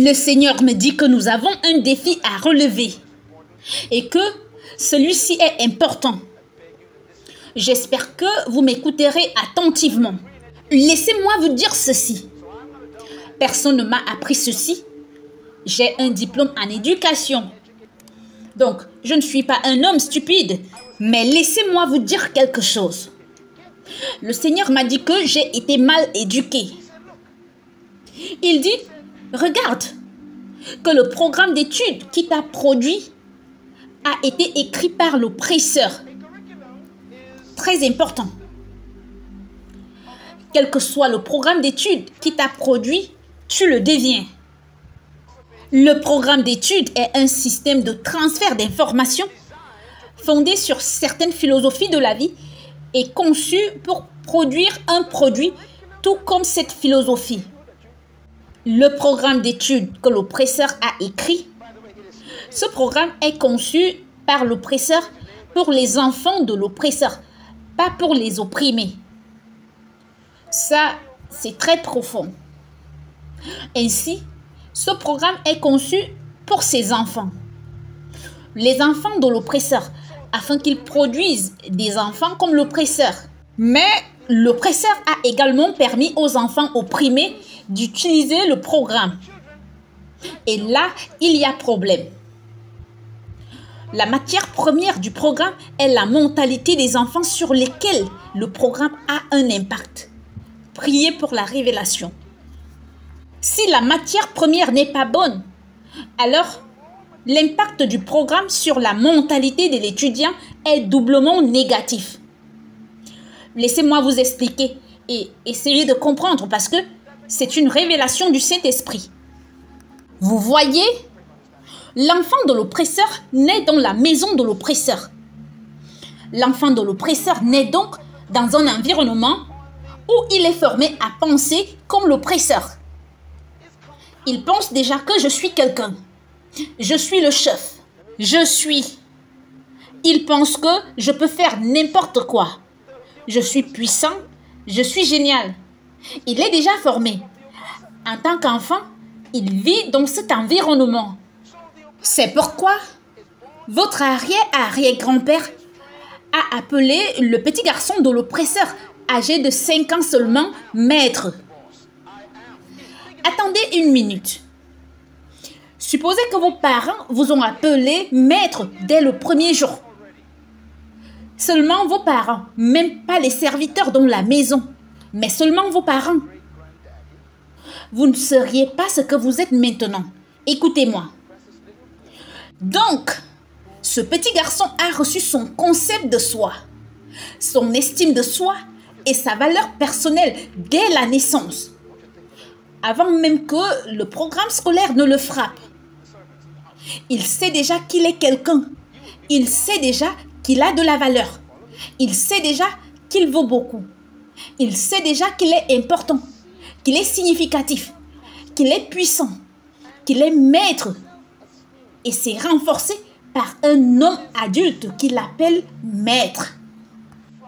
Le Seigneur me dit que nous avons un défi à relever et que celui-ci est important. J'espère que vous m'écouterez attentivement. Laissez-moi vous dire ceci. Personne ne m'a appris ceci. J'ai un diplôme en éducation. Donc, je ne suis pas un homme stupide. Mais laissez-moi vous dire quelque chose. Le Seigneur m'a dit que j'ai été mal éduqué. Il dit, regarde, que le programme d'études qui t'a produit a été écrit par l'oppresseur. Très important. Quel que soit le programme d'études qui t'a produit, tu le deviens. Le programme d'études est un système de transfert d'informations fondé sur certaines philosophies de la vie et conçu pour produire un produit tout comme cette philosophie. Le programme d'études que l'oppresseur a écrit, ce programme est conçu par l'oppresseur pour les enfants de l'oppresseur, pas pour les opprimés. Ça, c'est très profond. Ainsi, ce programme est conçu pour ces enfants. Les enfants de l'oppresseur, afin qu'ils produisent des enfants comme l'oppresseur. Mais l'oppresseur a également permis aux enfants opprimés d'utiliser le programme. Et là, il y a problème. La matière première du programme est la mentalité des enfants sur lesquels le programme a un impact. Priez pour la révélation. Si la matière première n'est pas bonne, alors l'impact du programme sur la mentalité de l'étudiant est doublement négatif. Laissez-moi vous expliquer et essayer de comprendre parce que c'est une révélation du Saint-Esprit. Vous voyez, l'enfant de l'oppresseur naît dans la maison de l'oppresseur. L'enfant de l'oppresseur naît donc dans un environnement où il est formé à penser comme l'oppresseur. Il pense déjà que je suis quelqu'un. Je suis le chef. Je suis. Il pense que je peux faire n'importe quoi. Je suis puissant. Je suis génial. Il est déjà formé. En tant qu'enfant, il vit dans cet environnement. C'est pourquoi votre arrière-arrière-grand-père a appelé le petit garçon de l'oppresseur, âgé de 5 ans seulement, maître. Attendez une minute. Supposez que vos parents vous ont appelé maître dès le premier jour. Seulement vos parents, même pas les serviteurs dans la maison, mais seulement vos parents. Vous ne seriez pas ce que vous êtes maintenant. Écoutez-moi. Donc, ce petit garçon a reçu son concept de soi, son estime de soi et sa valeur personnelle dès la naissance, avant même que le programme scolaire ne le frappe. Il sait déjà qu'il est quelqu'un. Il sait déjà qu'il a de la valeur. Il sait déjà qu'il vaut beaucoup. Il sait déjà qu'il est important, qu'il est significatif, qu'il est puissant, qu'il est maître. Et c'est renforcé par un homme adulte qui l'appelle maître.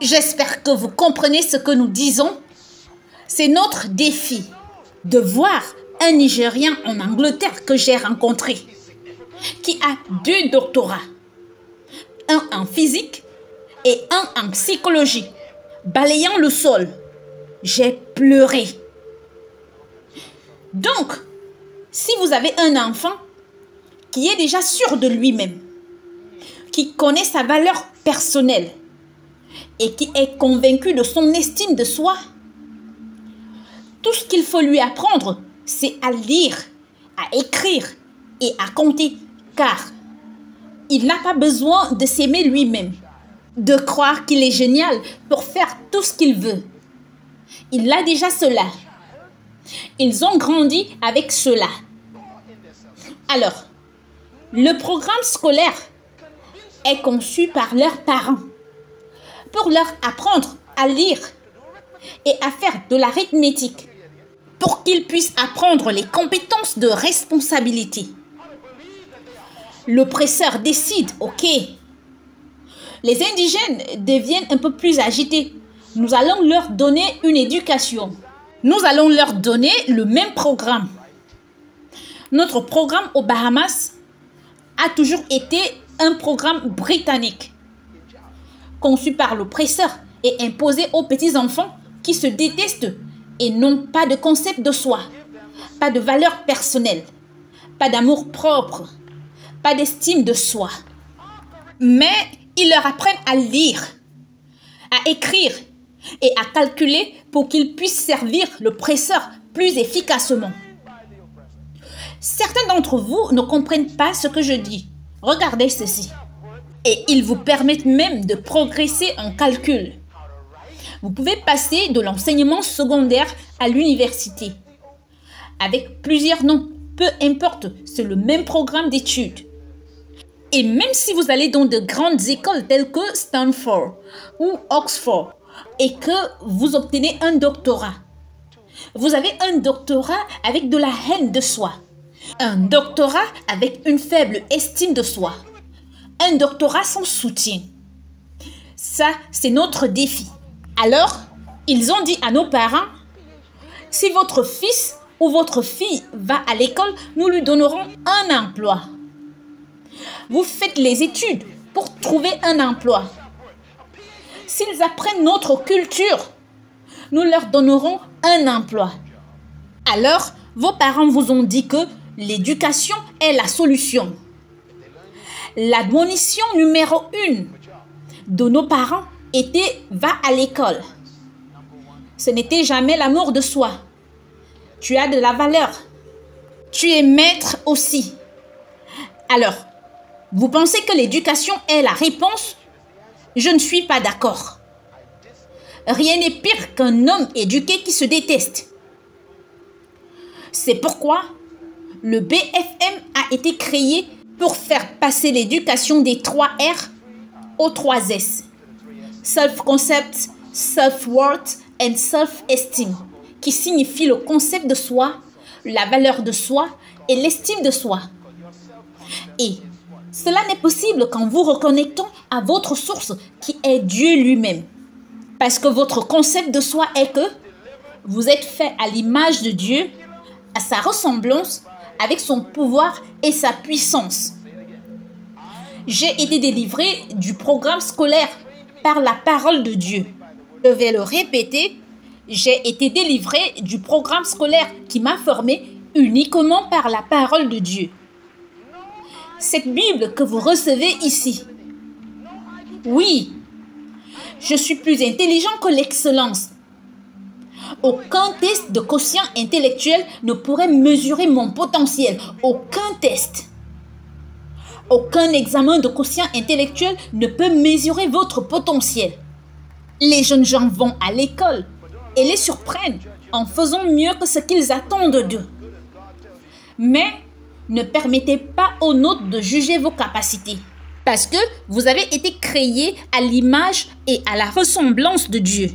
J'espère que vous comprenez ce que nous disons. C'est notre défi de voir un Nigérien en Angleterre que j'ai rencontré, qui a 2 doctorats, un en physique et un en psychologie, balayant le sol. J'ai pleuré. Donc, si vous avez un enfant qui est déjà sûr de lui-même, qui connaît sa valeur personnelle et qui est convaincu de son estime de soi, tout ce qu'il faut lui apprendre, c'est à lire, à écrire et à compter, car il n'a pas besoin de s'aimer lui-même, de croire qu'il est génial pour faire tout ce qu'il veut. Il a déjà cela. Ils ont grandi avec cela. Alors, le programme scolaire est conçu par leurs parents pour leur apprendre à lire et à faire de l'arithmétique, pour qu'ils puissent apprendre les compétences de responsabilité. L'oppresseur décide, ok, les indigènes deviennent un peu plus agités. Nous allons leur donner une éducation. Nous allons leur donner le même programme. Notre programme aux Bahamas a toujours été un programme britannique, conçu par l'oppresseur et imposé aux petits-enfants qui se détestent et n'ont pas de concept de soi, pas de valeur personnelle, pas d'amour propre, pas d'estime de soi. Mais ils leur apprennent à lire, à écrire et à calculer pour qu'ils puissent servir l'oppresseur plus efficacement. Certains d'entre vous ne comprennent pas ce que je dis. Regardez ceci. Et ils vous permettent même de progresser en calcul. Vous pouvez passer de l'enseignement secondaire à l'université. Avec plusieurs noms, peu importe, c'est le même programme d'études. Et même si vous allez dans de grandes écoles telles que Stanford ou Oxford et que vous obtenez un doctorat, vous avez un doctorat avec de la haine de soi, un doctorat avec une faible estime de soi, un doctorat sans soutien. Ça, c'est notre défi. Alors, ils ont dit à nos parents, si votre fils ou votre fille va à l'école, nous lui donnerons un emploi. Vous faites les études pour trouver un emploi. S'ils apprennent notre culture, nous leur donnerons un emploi. Alors, vos parents vous ont dit que l'éducation est la solution. L'admonition numéro 1 de nos parents était « va à l'école ». Ce n'était jamais l'amour de soi. Tu as de la valeur. Tu es maître aussi. Alors, vous pensez que l'éducation est la réponse? Je ne suis pas d'accord. Rien n'est pire qu'un homme éduqué qui se déteste. C'est pourquoi le BFM a été créé pour faire passer l'éducation des 3 R aux 3 S. Self-concept, self-worth and self-esteem, qui signifie le concept de soi, la valeur de soi et l'estime de soi. Et cela n'est possible qu'en vous reconnectant à votre source qui est Dieu lui-même. Parce que votre concept de soi est que vous êtes fait à l'image de Dieu, à sa ressemblance, avec son pouvoir et sa puissance. J'ai été délivré du programme scolaire par la parole de Dieu. Je vais le répéter, j'ai été délivré du programme scolaire qui m'a formé uniquement par la parole de Dieu. Cette Bible que vous recevez ici. Oui, je suis plus intelligent que l'excellence. Aucun test de quotient intellectuel ne pourrait mesurer mon potentiel. Aucun test. Aucun examen de quotient intellectuel ne peut mesurer votre potentiel. Les jeunes gens vont à l'école et les surprennent en faisant mieux que ce qu'ils attendent d'eux. Mais ne permettez pas aux nôtres de juger vos capacités. Parce que vous avez été créés à l'image et à la ressemblance de Dieu.